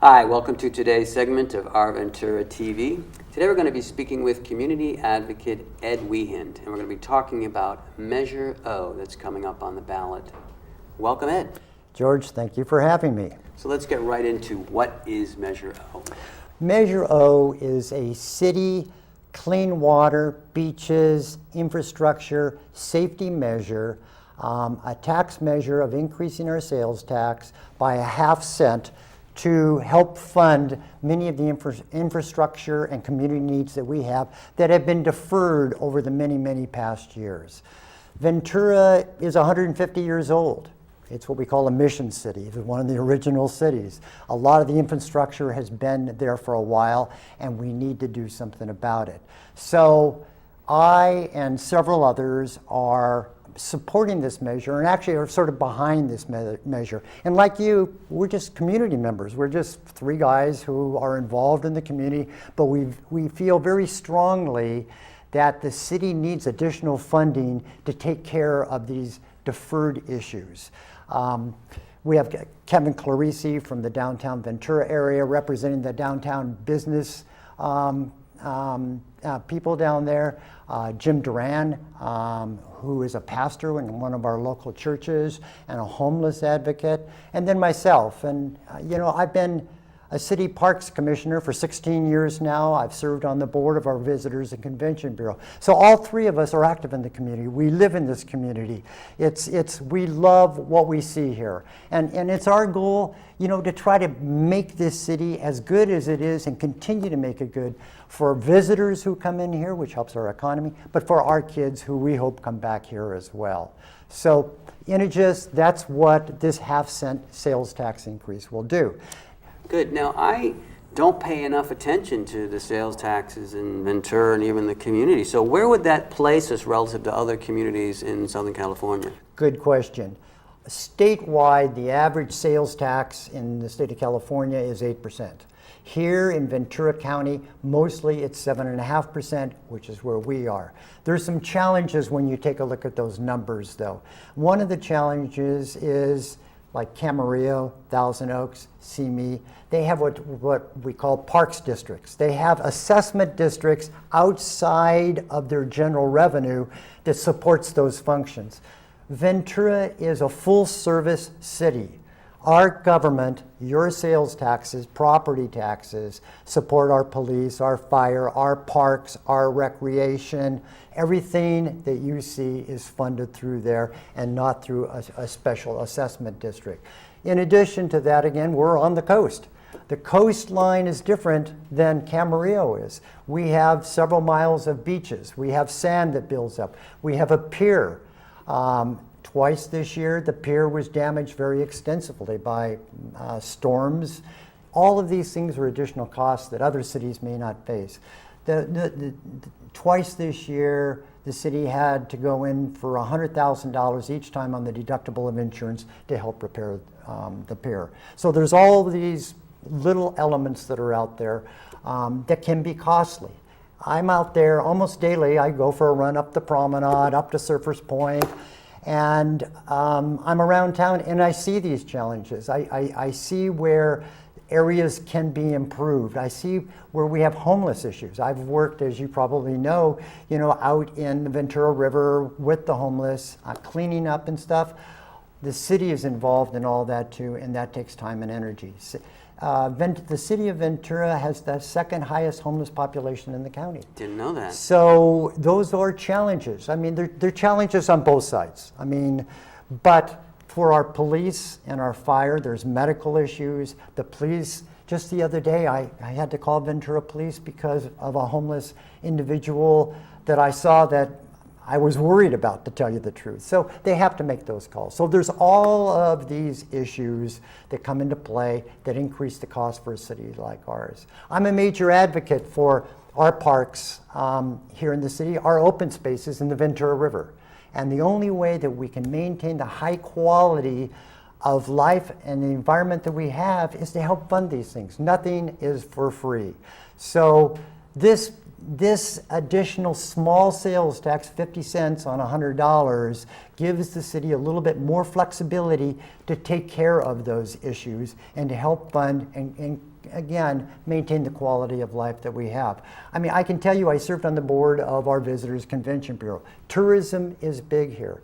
Hi, welcome to today's segment of Our Ventura TV. Today we're going to be speaking with community advocate Ed Wehan, and we're going to be talking about Measure O that's coming up on the ballot. Welcome, Ed. George, thank you for having me. So let's get right into what is Measure O. Measure O is a city clean water, beaches, infrastructure, safety measure, a tax measure of increasing our sales tax by 1/2 cent to help fund many of the infrastructure and community needs that we have that have been deferred over the many past years. Ventura is 150 years old. It's what we call a mission city. It's one of the original cities. A lot of the infrastructure has been there for a while, and we need to do something about it. So I and several others are supporting this measure and actually are sort of behind this measure. And like you, we're just community members. We're just three guys who are involved in the community, but we feel very strongly that the city needs additional funding to take care of these deferred issues. We have Kevin Clarisi from the downtown Ventura area representing the downtown business people down there. Jim Duran, who is a pastor in one of our local churches and a homeless advocate, and then myself. And I've been a city parks commissioner for 16 years now. I've served on the board of our Visitors and Convention Bureau. So all three of us are active in the community. We live in this community. We love what we see here. And it's our goal, to try to make this city as good as it is and continue to make it good for visitors who come in here, which helps our economy, but for our kids who we hope come back here as well. So that's what this 1/2 cent sales tax increase will do. Good. Now, I don't pay enough attention to the sales taxes in Ventura and even the community. So where would that place us relative to other communities in Southern California? Good question. Statewide, the average sales tax in the state of California is 8%. Here in Ventura County, mostly it's 7.5%, which is where we are. There's some challenges when you take a look at those numbers, though. One of the challenges is like Camarillo, Thousand Oaks, Simi, they have what we call parks districts. They have assessment districts outside of their general revenue that supports those functions. Ventura is a full-service city. Our government, your sales taxes, property taxes, support our police, our fire, our parks, our recreation. Everything that you see is funded through there and not through a special assessment district. In addition to that, again, we're on the coast. The coastline is different than Camarillo is. We have several miles of beaches. We have sand that builds up. We have a pier. Twice this year, the pier was damaged very extensively by storms. All of these things are additional costs that other cities may not face. Twice this year, the city had to go in for $100,000 each time on the deductible of insurance to help repair the pier. So there's all these little elements that are out there that can be costly. I'm out there almost daily. I go for a run up the promenade, up to Surfers Point, and I'm around town and I see these challenges. I see where areas can be improved. I see where we have homeless issues. I've worked, as you probably know, out in the Ventura River with the homeless, cleaning up and stuff. The city is involved in all that too, and that takes time and energy. The city of Ventura has the second highest homeless population in the county. Didn't know that. So those are challenges. I mean, they're challenges on both sides. I mean, but for our police and our fire, there's medical issues. The police, just the other day, I had to call Ventura Police because of a homeless individual that I saw that I was worried about, to tell you the truth. So they have to make those calls. So there's all of these issues that come into play that increase the cost for a city like ours. I'm a major advocate for our parks here in the city, our open spaces in the Ventura River. And the only way that we can maintain the high quality of life and the environment that we have is to help fund these things. Nothing is for free. So this this additional small sales tax, 50 cents on $100, gives the city a little bit more flexibility to take care of those issues and to help fund and again, maintain the quality of life that we have. I mean, I can tell you I served on the board of our Visitors Convention Bureau. Tourism is big here.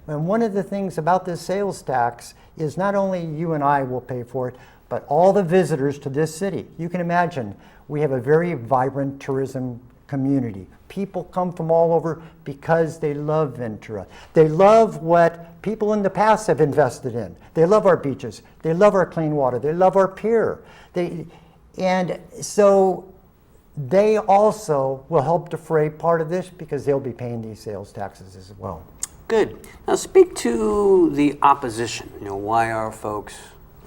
And one of the things about this sales tax is not only you and I will pay for it, but all the visitors to this city. You can imagine we have a very vibrant tourism community. People come from all over because they love Ventura. They love what people in the past have invested in. They love our beaches. They love our clean water. They love our pier. And so they also will help defray part of this because they'll be paying these sales taxes as well. Good. Now speak to the opposition. Why are folks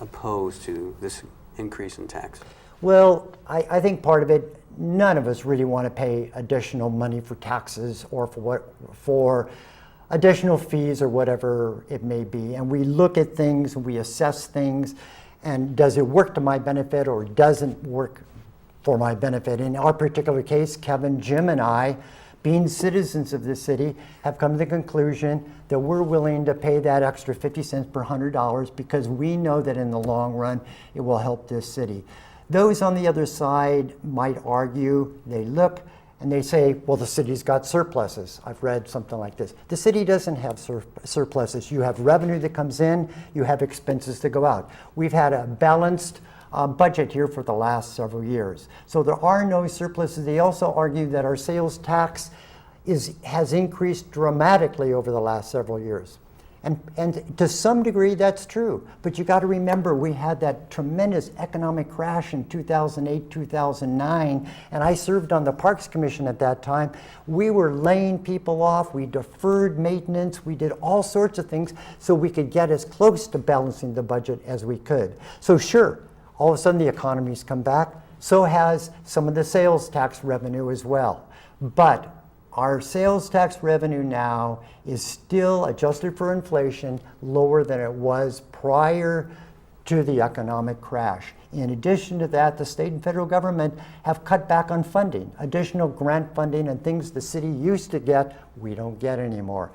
opposed to this increase in tax? Well, I think part of it, none of us really want to pay additional money for taxes or for additional fees or whatever it may be. And we look at things and we assess things, and does it work to my benefit or doesn't work for my benefit? In our particular case, Kevin, Jim, and I, being citizens of this city, have come to the conclusion that we're willing to pay that extra 50 cents per $100 because we know that in the long run it will help this city. Those on the other side might argue, they look and they say, well, the city's got surpluses. I've read something like this. The city doesn't have surpluses. You have revenue that comes in, you have expenses that go out. We've had a balanced budget here for the last several years. So there are no surpluses. They also argue that our sales tax has increased dramatically over the last several years. And to some degree, that's true. But you got to remember, we had that tremendous economic crash in 2008, 2009, and I served on the Parks Commission at that time. We were laying people off. We deferred maintenance. We did all sorts of things so we could get as close to balancing the budget as we could. So sure, all of a sudden the economy's come back. So has some of the sales tax revenue as well. But our sales tax revenue now is still, adjusted for inflation, lower than it was prior to the economic crash. In addition to that, the state and federal government have cut back on funding. Additional grant funding and things the city used to get, we don't get anymore.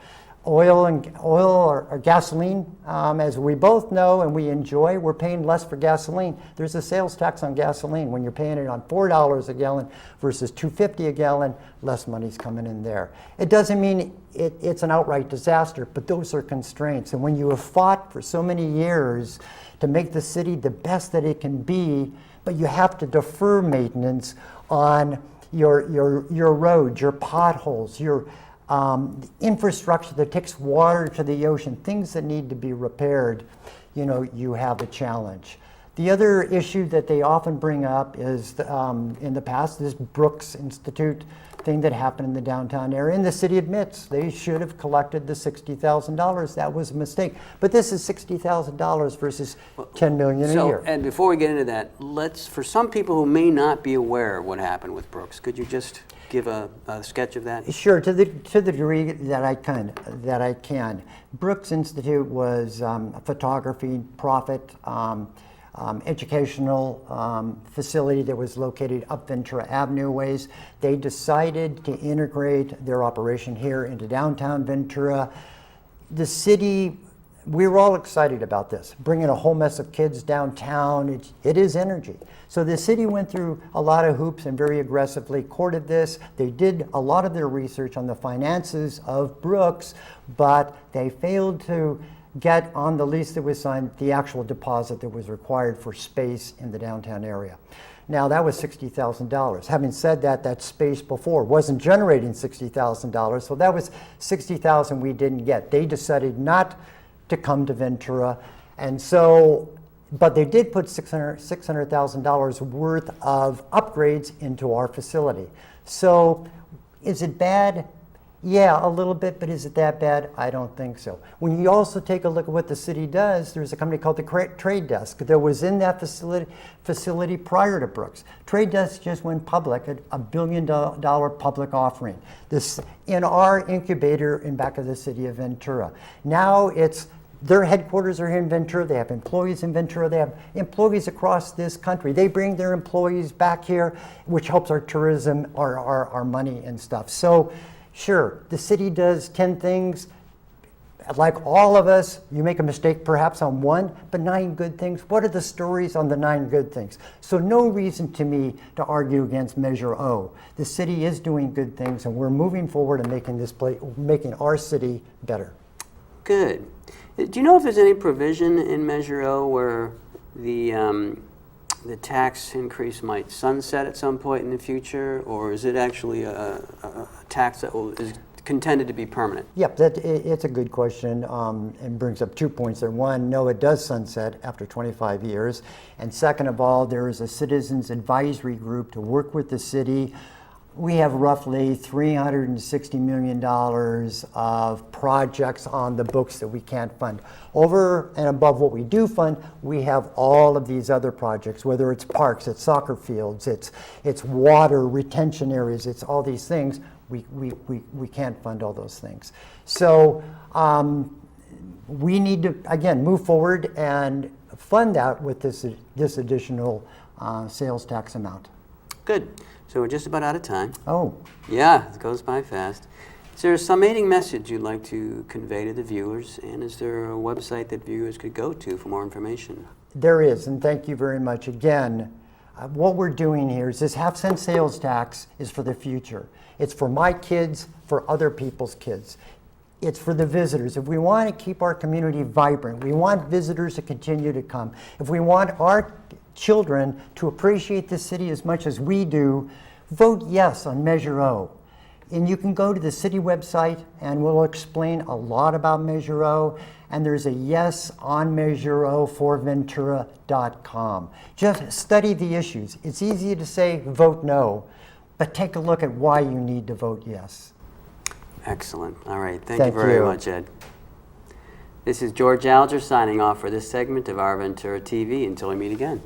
Oil or gasoline, as we both know and we enjoy, we're paying less for gasoline. There's a sales tax on gasoline. When you're paying it on $4 a gallon versus $2.50 a gallon, less money's coming in there. It doesn't mean it's an outright disaster, but those are constraints. And when you have fought for so many years to make the city the best that it can be, but you have to defer maintenance on your roads, your potholes, your infrastructure that takes water to the ocean, things that need to be repaired, you have a challenge. The other issue that they often bring up is, in the past, this Brooks Institute thing that happened in the downtown area, and the city admits they should have collected the $60,000. That was a mistake. But this is $60,000 versus $10 million a year. And before we get into that, for some people who may not be aware of what happened with Brooks, could you just give a sketch of that? Sure, to the degree that I can. Brooks Institute was a photography profit educational facility that was located up Ventura Avenue ways. They decided to integrate their operation here into downtown Ventura. The city, we were all excited about this, bringing a whole mess of kids downtown. It is energy. So the city went through a lot of hoops and very aggressively courted this. They did a lot of their research on the finances of Brooks, but they failed to get on the lease that was signed the actual deposit that was required for space in the downtown area. Now that was $60,000. Having said that, that space before wasn't generating $60,000, so that was $60,000 we didn't get. They decided not to come to Ventura, and so, but they did put $600,000 worth of upgrades into our facility. So is it bad? Yeah, a little bit, but is it that bad? I don't think so. When you also take a look at what the city does, there's a company called the Trade Desk that was in that facility prior to Brooks. Trade Desk just went public at $1 billion public offering. This in our incubator in back of the city of Ventura. Now it's Their headquarters are here in Ventura. They have employees in Ventura. They have employees across this country. They bring their employees back here, which helps our tourism, our money and stuff. So sure, the city does 10 things. Like all of us, you make a mistake perhaps on one, but 9 good things. What are the stories on the 9 good things? So no reason to me to argue against Measure O. The city is doing good things, and we're moving forward and making our city better. Good. Do you know if there's any provision in Measure O where the tax increase might sunset at some point in the future, or is it actually a tax that is intended to be permanent? Yep, it's a good question, and brings up 2 points there. One, no, it does sunset after 25 years. And second of all, there is a citizens advisory group to work with the city. We have roughly $360 million of projects on the books that we can't fund. Over and above what we do fund, we have all of these other projects, whether it's parks, it's soccer fields, it's water retention areas, it's all these things. We can't fund all those things. So we need to, again, move forward and fund that with this additional sales tax amount. Good. So we're just about out of time. Oh. Yeah, it goes by fast. Is there a summating message you'd like to convey to the viewers? And is there a website that viewers could go to for more information? There is, and thank you very much. Again, what we're doing here is this half-cent sales tax is for the future. It's for my kids, for other people's kids. It's for the visitors. If we want to keep our community vibrant, we want visitors to continue to come. If we want our children to appreciate the city as much as we do, vote yes on Measure O. And you can go to the city website and we'll explain a lot about Measure O. And there's a yes on Measure O for Ventura.com. Just study the issues. It's easy to say vote no, but take a look at why you need to vote yes. Excellent. All right. Thank you very much, Ed. This is George Alger signing off for this segment of Our Ventura TV. Until we meet again.